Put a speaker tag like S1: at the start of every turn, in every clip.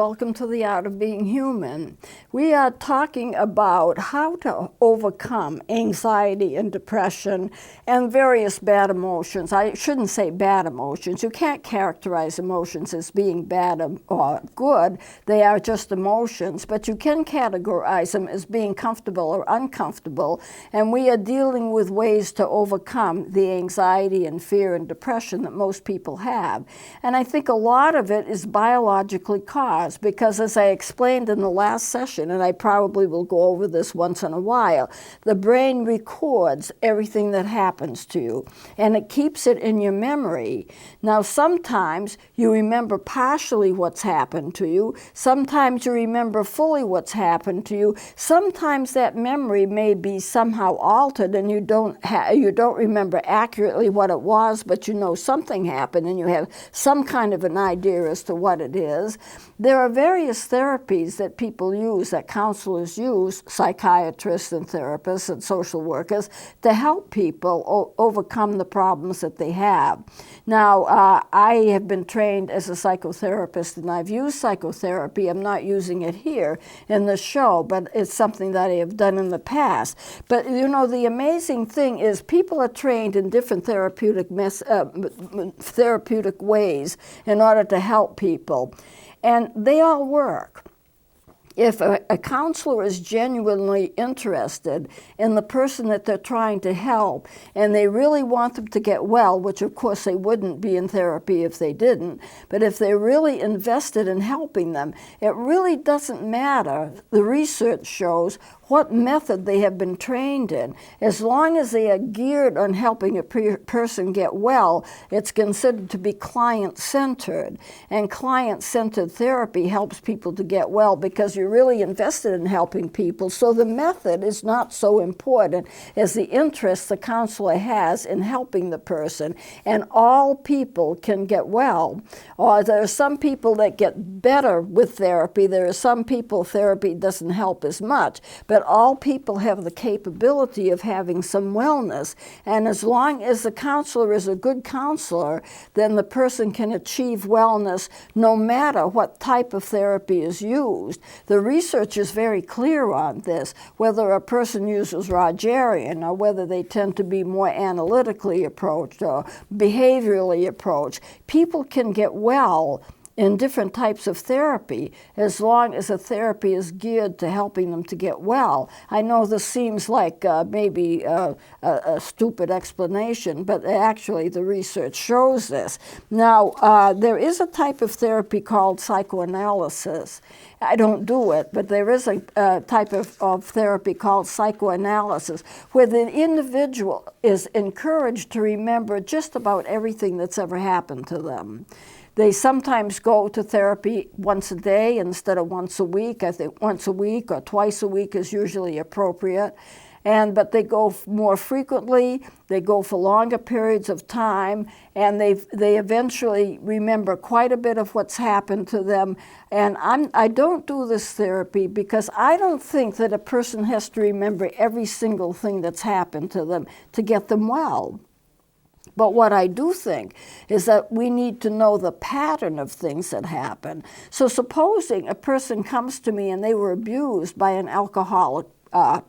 S1: welcome to the Art of Being Human. We are talking about how to overcome anxiety and depression and various bad emotions. I shouldn't say bad emotions. You can't characterize emotions as being bad or good. They are just emotions, but you can categorize them as being comfortable or uncomfortable, and we are dealing with ways to overcome the anxiety and fear and depression that most people have. And I think a lot of it is biologically caused because, as I explained in the last session, and I probably will go over this once in a while, the brain records everything that happens to you and it keeps it in your memory. Now, sometimes you remember partially what's happened to you, sometimes you remember fully what's happened to you, sometimes that memory may be somehow altered and you don't remember accurately what it was, but you know something happened and you have some kind of an idea as to what it is. There are various therapies that people use, that counselors use, psychiatrists and therapists and social workers, to help people overcome the problems that they have. Now, I have been trained as a psychotherapist and I've used psychotherapy. I'm not using it here in the show, but it's something that I have done in the past. But you know, the amazing thing is people are trained in different therapeutic ways in order to help people. And they all work. If a counselor is genuinely interested in the person that they're trying to help, and they really want them to get well, which of course they wouldn't be in therapy if they didn't, but if they're really invested in helping them, it really doesn't matter. The research shows what method they have been trained in. As long as they are geared on helping a person get well, it's considered to be client-centered. And client-centered therapy helps people to get well because you're really invested in helping people. So the method is not so important as the interest the counselor has in helping the person. And all people can get well. Or there are some people that get better with therapy. There are some people therapy doesn't help as much. But all people have the capability of having some wellness. And as long as the counselor is a good counselor, then the person can achieve wellness no matter what type of therapy is used. The research is very clear on this, whether a person uses Rogerian or whether they tend to be more analytically approached or behaviorally approached. People can get well in different types of therapy, as long as the therapy is geared to helping them to get well. I know this seems like maybe a stupid explanation, but actually the research shows this. Now, there is a type of therapy called psychoanalysis. I don't do it, but there is a type of therapy called psychoanalysis, where the individual is encouraged to remember just about everything that's ever happened to them. They sometimes go to therapy once a day instead of once a week. I think once a week or twice a week is usually appropriate. But they go more frequently, they go for longer periods of time, and they eventually remember quite a bit of what's happened to them. And I don't do this therapy because I don't think that a person has to remember every single thing that's happened to them to get them well. But what I do think is that we need to know the pattern of things that happen. So supposing a person comes to me and they were abused by an alcoholic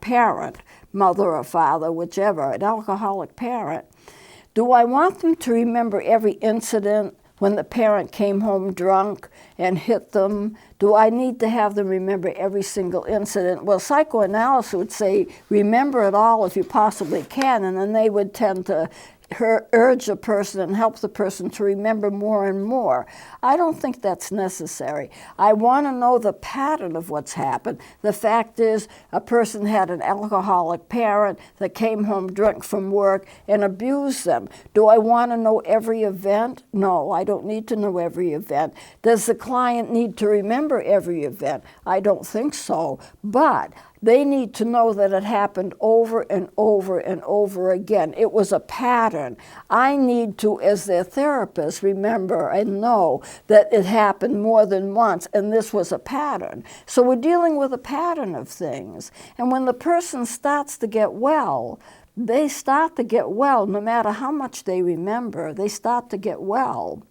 S1: parent, mother or father, whichever, an alcoholic parent, do I want them to remember every incident when the parent came home drunk and hit them? Do I need to have them remember every single incident? Well, psychoanalysis would say, remember it all if you possibly can, and then they would tend to urge the person and help the person to remember more and more. I don't think that's necessary. I want to know the pattern of what's happened. The fact is, a person had an alcoholic parent that came home drunk from work and abused them. Do I want to know every event? No, I don't need to know every event. Does the client need to remember every event? I don't think so. But they need to know that it happened over and over and over again. It was a pattern. I need to, as their therapist, remember and know that it happened more than once, and this was a pattern. So we're dealing with a pattern of things. And when the person starts to get well, they start to get well no matter how much they remember. They start to get well.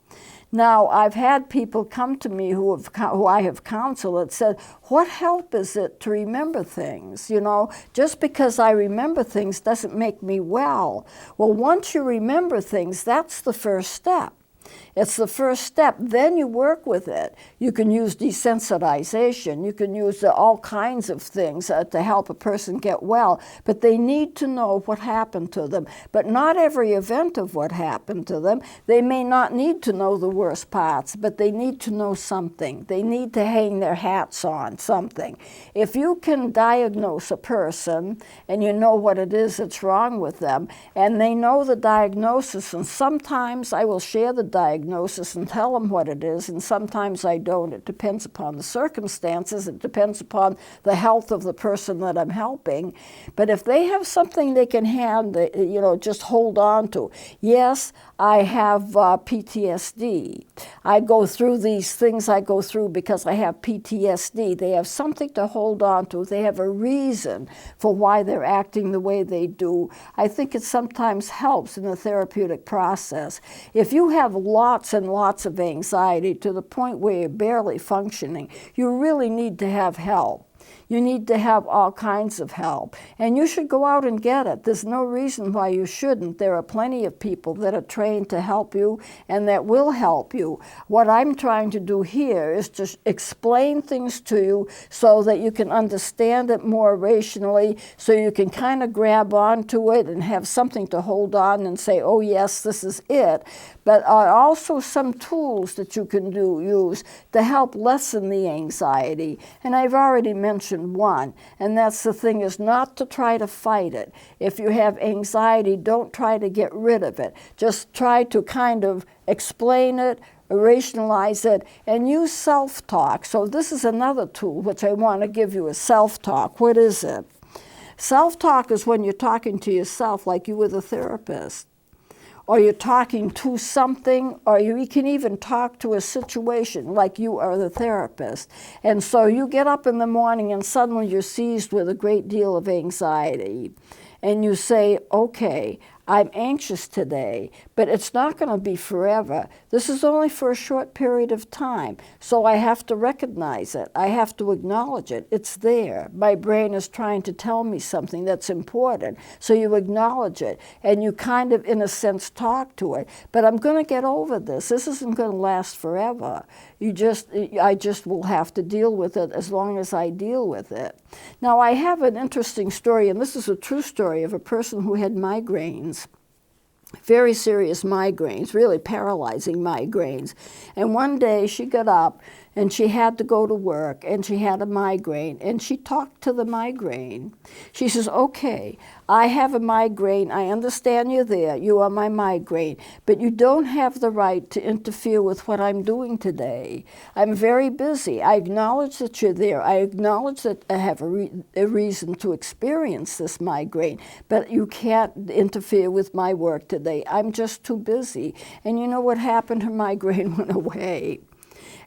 S1: Now, I've had people come to me who I have counseled that said, what help is it to remember things? You know, just because I remember things doesn't make me well. Well, once you remember things, that's the first step. It's the first step. Then you work with it. You can use desensitization. You can use all kinds of things to help a person get well. But they need to know what happened to them. But not every event of what happened to them. They may not need to know the worst parts, but they need to know something. They need to hang their hats on something. If you can diagnose a person and you know what it is that's wrong with them, and they know the diagnosis, and sometimes I will share the diagnosis and tell them what it is, and sometimes I don't. It depends upon the circumstances. It depends upon the health of the person that I'm helping. But if they have something they can hand, you know, just hold on to. Yes, I have PTSD. I go through these things I go through because I have PTSD. They have something to hold on to. They have a reason for why they're acting the way they do. I think it sometimes helps in the therapeutic process. If you have lots and lots of anxiety to the point where you're barely functioning, you really need to have help. You need to have all kinds of help. And you should go out and get it. There's no reason why you shouldn't. There are plenty of people that are trained to help you and that will help you. What I'm trying to do here is to explain things to you so that you can understand it more rationally, so you can kind of grab onto it and have something to hold on and say, oh yes, this is it. But also some tools that you can use to help lessen the anxiety. And I've already mentioned one, and that's the thing, is not to try to fight it. If you have anxiety, don't try to get rid of it. Just try to kind of explain it, rationalize it, and use self-talk. So this is another tool which I want to give you, is self-talk. What is it? Self-talk is when you're talking to yourself like you were the therapist, or you're talking to something, or you can even talk to a situation like you are the therapist. And so you get up in the morning and suddenly you're seized with a great deal of anxiety. And you say, okay, I'm anxious today, but it's not going to be forever. This is only for a short period of time. So I have to recognize it. I have to acknowledge it. It's there. My brain is trying to tell me something that's important. So you acknowledge it, and you kind of, in a sense, talk to it. But I'm going to get over this. This isn't going to last forever. I just will have to deal with it as long as I deal with it. Now, I have an interesting story, and this is a true story of a person who had migraines. Very serious migraines, really paralyzing migraines. And one day she got up and she had to go to work, and she had a migraine, and she talked to the migraine. She says, okay, I have a migraine. I understand you're there. You are my migraine. But you don't have the right to interfere with what I'm doing today. I'm very busy. I acknowledge that you're there. I acknowledge that I have a reason to experience this migraine, but you can't interfere with my work today. I'm just too busy. And you know what happened? Her migraine went away.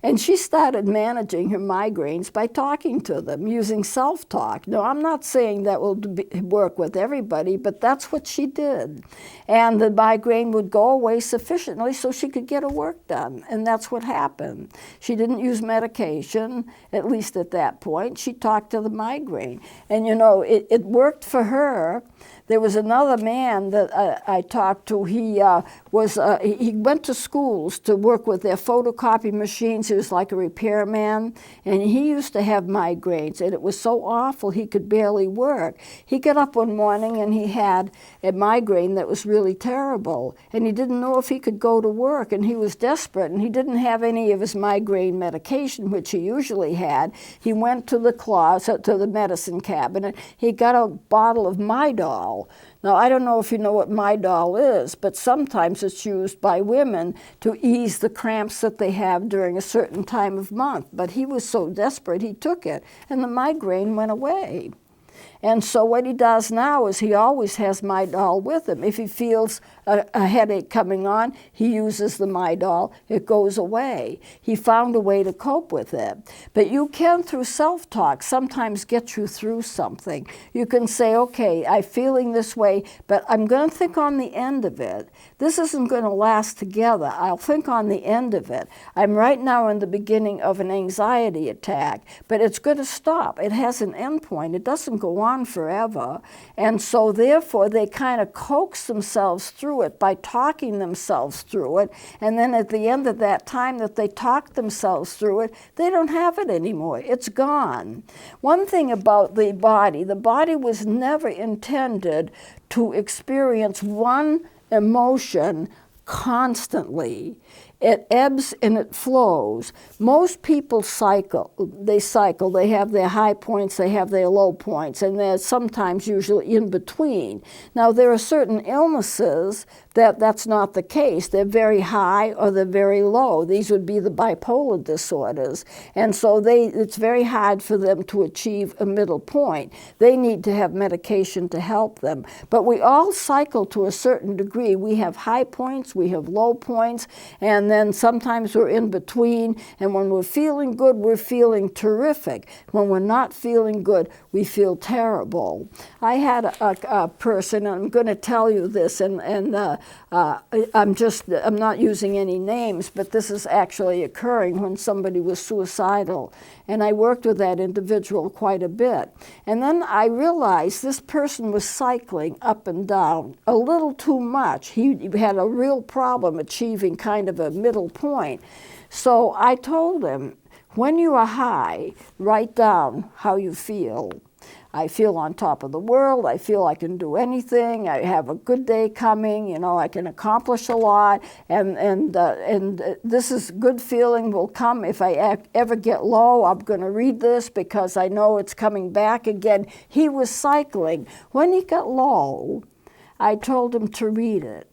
S1: And she started managing her migraines by talking to them, using self-talk. Now, I'm not saying that will work with everybody, but that's what she did. And the migraine would go away sufficiently so she could get her work done. And that's what happened. She didn't use medication, at least at that point. She talked to the migraine. And, you know, it worked for her. There was another man that I talked to. He went to schools to work with their photocopy machines. He was like a repairman, and he used to have migraines, and it was so awful he could barely work. He got up one morning and he had a migraine that was really terrible, and he didn't know if he could go to work, and he was desperate, and he didn't have any of his migraine medication, which he usually had. He went to the closet, to the medicine cabinet. He got a bottle of Midol. Now, I don't know if you know what Midol is, but sometimes it's used by women to ease the cramps that they have during a certain time of month. But he was so desperate, he took it, and the migraine went away. And so what he does now is he always has Midol with him. If he feels a headache coming on, he uses the Midol. It goes away. He found a way to cope with it. But you can, through self-talk, sometimes get you through something. You can say, okay, I'm feeling this way, but I'm going to think on the end of it. This isn't going to last together. I'll think on the end of it. I'm right now in the beginning of an anxiety attack, but it's going to stop. It has an end point. It doesn't go on forever. And so therefore, they kind of coax themselves through it by talking themselves through it. And then at the end of that time that they talk themselves through it, they don't have it anymore. It's gone. One thing about the body was never intended to experience one emotion constantly. It ebbs and it flows. Most people cycle. They have their high points, they have their low points, and they're sometimes usually in between. Now, there are certain illnesses that's not the case. They're very high or they're very low. These would be the bipolar disorders. And so it's very hard for them to achieve a middle point. They need to have medication to help them. But we all cycle to a certain degree. We have high points, we have low points, and then sometimes we're in between. And when we're feeling good, we're feeling terrific. When we're not feeling good, we feel terrible. I had a person, and I'm going to tell you this, I'm not using any names, but this is actually occurring when somebody was suicidal. And I worked with that individual quite a bit. And then I realized this person was cycling up and down a little too much. He had a real problem achieving kind of a middle point. So I told him, when you are high, write down how you feel. I feel on top of the world. I feel I can do anything. I have a good day coming. You know, I can accomplish a lot. And this is good feeling will come if I ever get low. I'm going to read this because I know it's coming back again. He was cycling. When he got low, I told him to read it.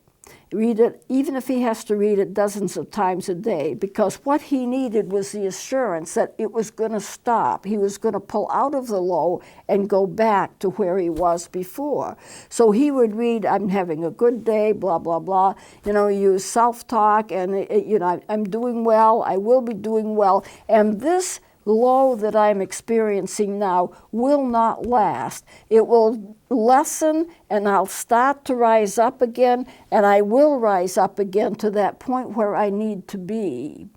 S1: Read it, even if he has to read it dozens of times a day, because what he needed was the assurance that it was going to stop. He was going to pull out of the low and go back to where he was before. So he would read, I'm having a good day, blah, blah, blah. You know, use self-talk, and, you know, I'm doing well, I will be doing well. And this low that I'm experiencing now will not last. It will lessen, and I'll start to rise up again, and I will rise up again to that point where I need to be.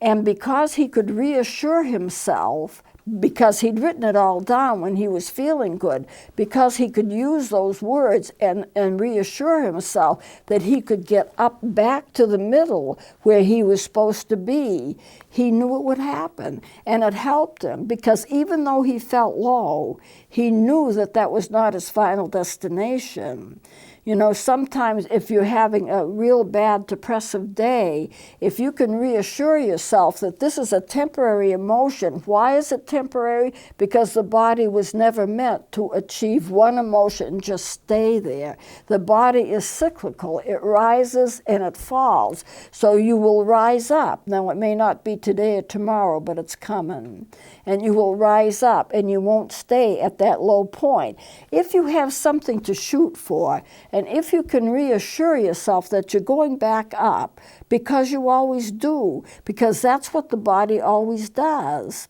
S1: And because he could reassure himself, because he'd written it all down when he was feeling good, because he could use those words and reassure himself that he could get up back to the middle where he was supposed to be, he knew it would happen. And it helped him, because even though he felt low, he knew that that was not his final destination. You know, sometimes if you're having a real bad depressive day, if you can reassure yourself that this is a temporary emotion. Why is it temporary? Because the body was never meant to achieve one emotion and just stay there. The body is cyclical. It rises and it falls. So you will rise up. Now, it may not be today or tomorrow, but it's coming. And you will rise up, and you won't stay at that low point. If you have something to shoot for, and if you can reassure yourself that you're going back up, because you always do, because that's what the body always does.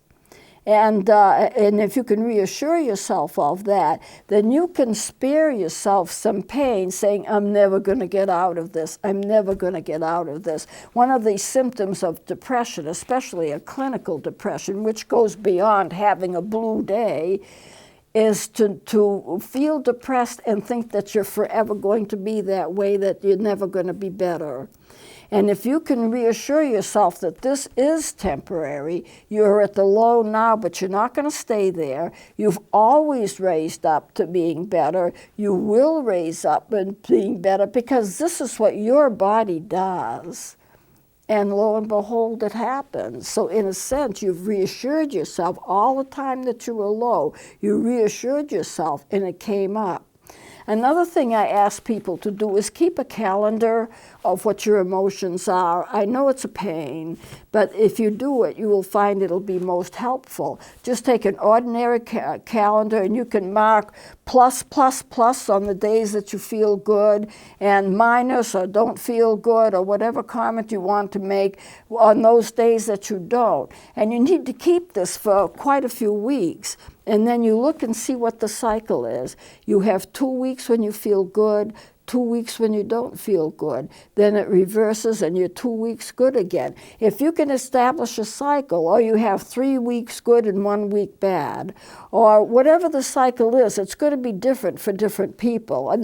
S1: And if you can reassure yourself of that, then you can spare yourself some pain saying, I'm never going to get out of this. I'm never going to get out of this. One of the symptoms of depression, especially a clinical depression, which goes beyond having a blue day, is to feel depressed and think that you're forever going to be that way, that you're never going to be better. And if you can reassure yourself that this is temporary, you're at the low now, but you're not going to stay there. You've always raised up to being better. You will raise up and being better, because this is what your body does. And lo and behold, it happens. So in a sense, you've reassured yourself all the time that you were low. You reassured yourself, and it came up. Another thing I ask people to do is keep a calendar of what your emotions are. I know it's a pain, but if you do it, you will find it'll be most helpful. Just take an ordinary calendar and you can mark plus, plus, plus on the days that you feel good, and minus or don't feel good, or whatever comment you want to make on those days that you don't. And you need to keep this for quite a few weeks. And then you look and see what the cycle is. You have 2 weeks when you feel good, 2 weeks when you don't feel good. Then it reverses and you're 2 weeks good again. If you can establish a cycle, or you have 3 weeks good and 1 week bad, or whatever the cycle is, it's going to be different for different people, a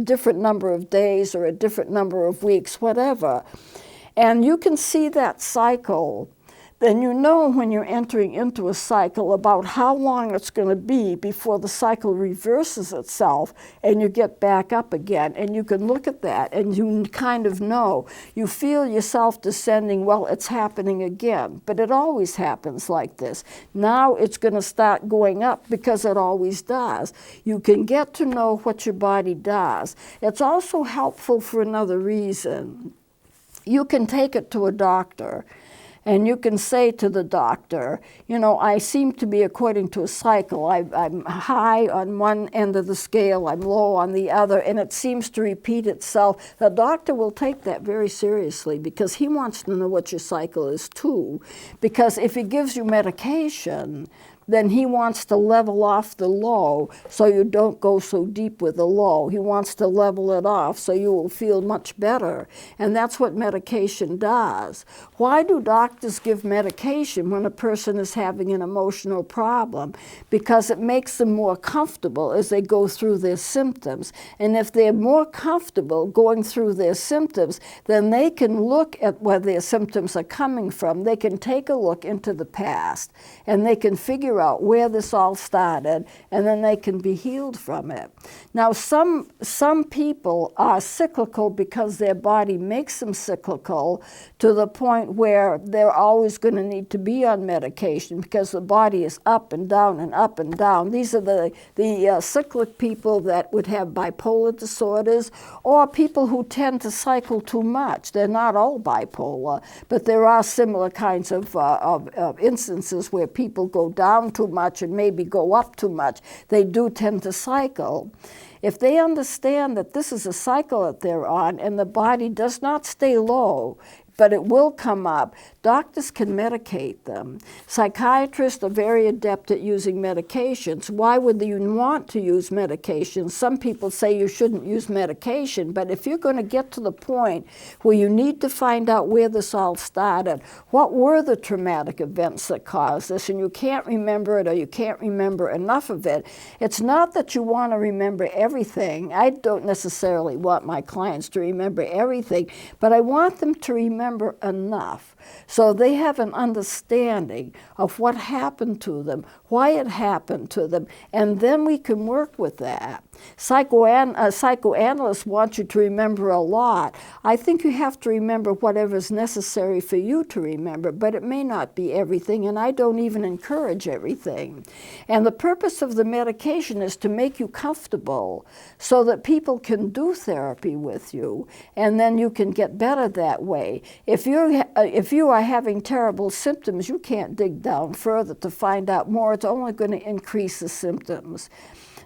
S1: different number of days or a different number of weeks, whatever. And you can see that cycle, then you know when you're entering into a cycle about how long it's going to be before the cycle reverses itself and you get back up again. And you can look at that and you kind of know. You feel yourself descending, well, it's happening again. But it always happens like this. Now it's going to start going up because it always does. You can get to know what your body does. It's also helpful for another reason. You can take it to a doctor. And you can say to the doctor, you know, I seem to be according to a cycle. I'm high on one end of the scale, I'm low on the other, and it seems to repeat itself. The doctor will take that very seriously because he wants to know what your cycle is too. Because if he gives you medication, then he wants to level off the low so you don't go so deep with the low. He wants to level it off so you will feel much better. And that's what medication does. Why do doctors give medication when a person is having an emotional problem? Because it makes them more comfortable as they go through their symptoms. And if they're more comfortable going through their symptoms, then they can look at where their symptoms are coming from. They can take a look into the past and they can figure out where this all started, and then they can be healed from it. Now, some people are cyclical because their body makes them cyclical to the point where they're always going to need to be on medication because the body is up and down and up and down. These are the cyclic people that would have bipolar disorders, or people who tend to cycle too much. They're not all bipolar, but there are similar kinds of instances where people go down too much and maybe go up too much. They do tend to cycle. If they understand that this is a cycle that they're on and the body does not stay low, but it will come up, doctors can medicate them. Psychiatrists are very adept at using medications. Why would you want to use medications? Some people say you shouldn't use medication, but if you're going to get to the point where you need to find out where this all started, what were the traumatic events that caused this, and you can't remember it or you can't remember enough of it, it's not that you want to remember everything. I don't necessarily want my clients to remember everything, but I want them to remember enough so they have an understanding of what happened to them, why it happened to them, and then we can work with that. Psychoanalysts want you to remember a lot. I think you have to remember whatever is necessary for you to remember, but it may not be everything, and I don't even encourage everything. And the purpose of the medication is to make you comfortable so that people can do therapy with you, and then you can get better that way. If you are having terrible symptoms, you can't dig down further to find out more. It's only going to increase the symptoms.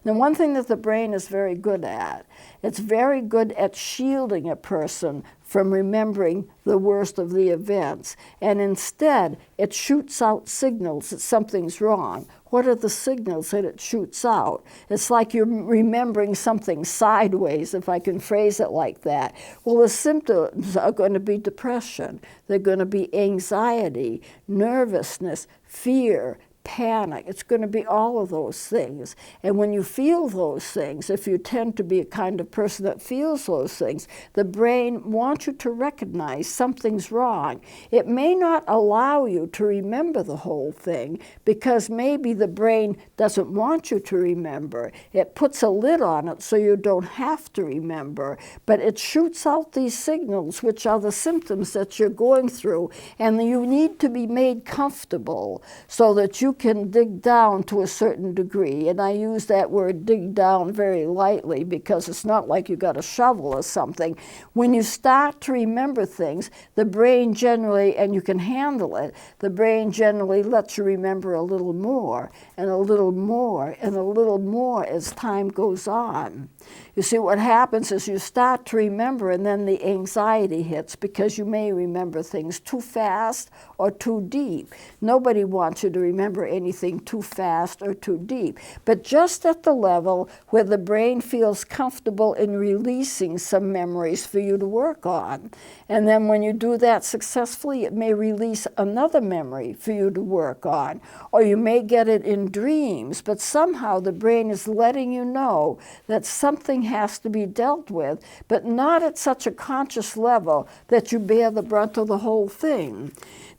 S1: Now, one thing that the brain is very good at, it's very good at shielding a person from remembering the worst of the events. And instead, it shoots out signals that something's wrong. What are the signals that it shoots out? It's like you're remembering something sideways, if I can phrase it like that. Well, the symptoms are going to be depression. They're going to be anxiety, nervousness, fear, panic. It's going to be all of those things. And when you feel those things, if you tend to be a kind of person that feels those things, the brain wants you to recognize something's wrong. It may not allow you to remember the whole thing because maybe the brain doesn't want you to remember. It puts a lid on it so you don't have to remember, but it shoots out these signals, which are the symptoms that you're going through, and you need to be made comfortable so that you can dig down to a certain degree. And I use that word dig down very lightly because it's not like you got a shovel or something. When you start to remember things, the brain generally, and you can handle it, the brain generally lets you remember a little more and a little more and a little more as time goes on. You see, what happens is you start to remember and then the anxiety hits because you may remember things too fast or too deep. Nobody wants you to remember anything too fast or too deep. But just at the level where the brain feels comfortable in releasing some memories for you to work on. And then when you do that successfully, it may release another memory for you to work on. Or you may get it in dreams, but somehow the brain is letting you know that something has to be dealt with, but not at such a conscious level that you bear the brunt of the whole thing.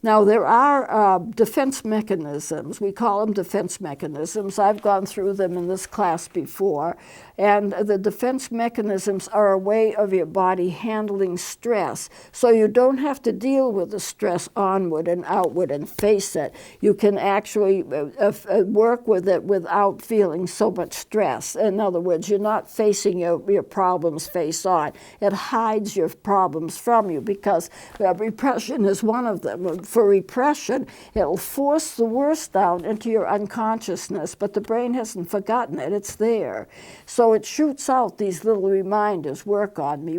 S1: Now, there are defense mechanisms. We call them defense mechanisms. I've gone through them in this class before. And the defense mechanisms are a way of your body handling stress. So you don't have to deal with the stress onward and outward and face it. You can actually work with it without feeling so much stress. In other words, you're not facing your problems face on. It hides your problems from you because repression is one of them. For repression, it'll force the worst down into your unconsciousness, but the brain hasn't forgotten it. It's there. So it shoots out these little reminders, work on me,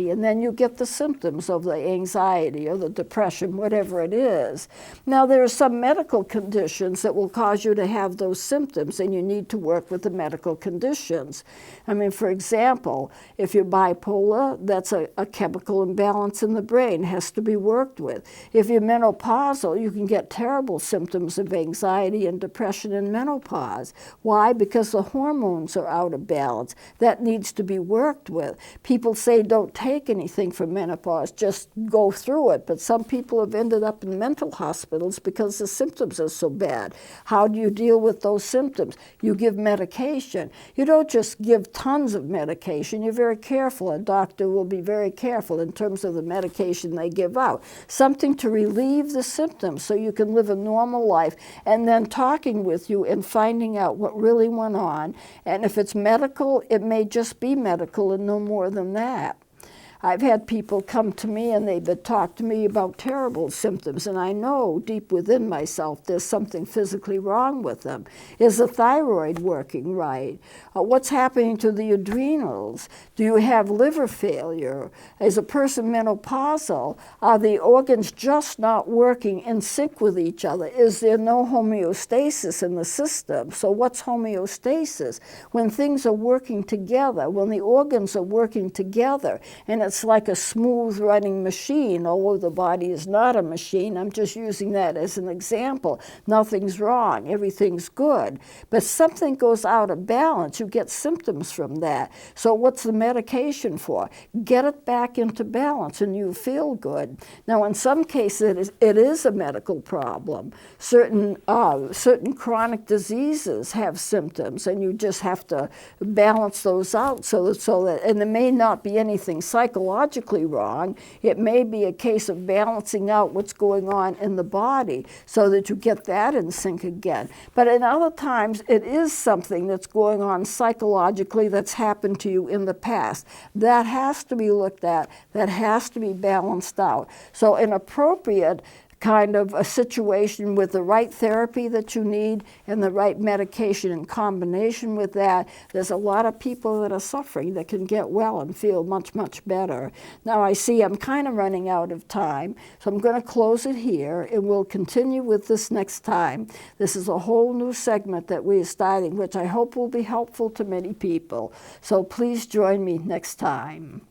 S1: and then you get the symptoms of the anxiety or the depression, whatever it is. Now, there are some medical conditions that will cause you to have those symptoms, and you need to work with the medical conditions. I mean, for example, if you're bipolar, that's a chemical imbalance in the brain, has to be worked with. If you're menopausal, you can get terrible symptoms of anxiety and depression in menopause. Why? Because the hormones are out of balance. That needs to be worked with. People say don't take anything for menopause, just go through it. But some people have ended up in mental hospitals because the symptoms are so bad. How do you deal with those symptoms? You give medication. You don't just give tons of medication. You're very careful. A doctor will be very careful in terms of the medication they give out. Something to relieve the symptoms so you can live a normal life, and then talking with you and finding out what really went on. And if it's medical, it may just be medical and no more than that. I've had people come to me and they've talked to me about terrible symptoms, and I know deep within myself there's something physically wrong with them. Is the thyroid working right? What's happening to the adrenals? Do you have liver failure? Is a person menopausal? Are the organs just not working in sync with each other? Is there no homeostasis in the system? So what's homeostasis? When things are working together, when the organs are working together, and it's like a smooth running machine, although the body is not a machine. I'm just using that as an example. Nothing's wrong, everything's good. But something goes out of balance, you get symptoms from that. So what's the medication for? Get it back into balance and you feel good. Now, in some cases, it is a medical problem. Certain chronic diseases have symptoms, and you just have to balance those out so that, and there may not be anything psychologically wrong. It may be a case of balancing out what's going on in the body so that you get that in sync again. But in other times, it is something that's going on psychologically that's happened to you in the past. That has to be looked at. That has to be balanced out. So an appropriate kind of a situation with the right therapy that you need and the right medication in combination with that, there's a lot of people that are suffering that can get well and feel much, much better. Now I see I'm kind of running out of time, so I'm going to close it here, and we'll continue with this next time. This is a whole new segment that we are starting, which I hope will be helpful to many people. So please join me next time.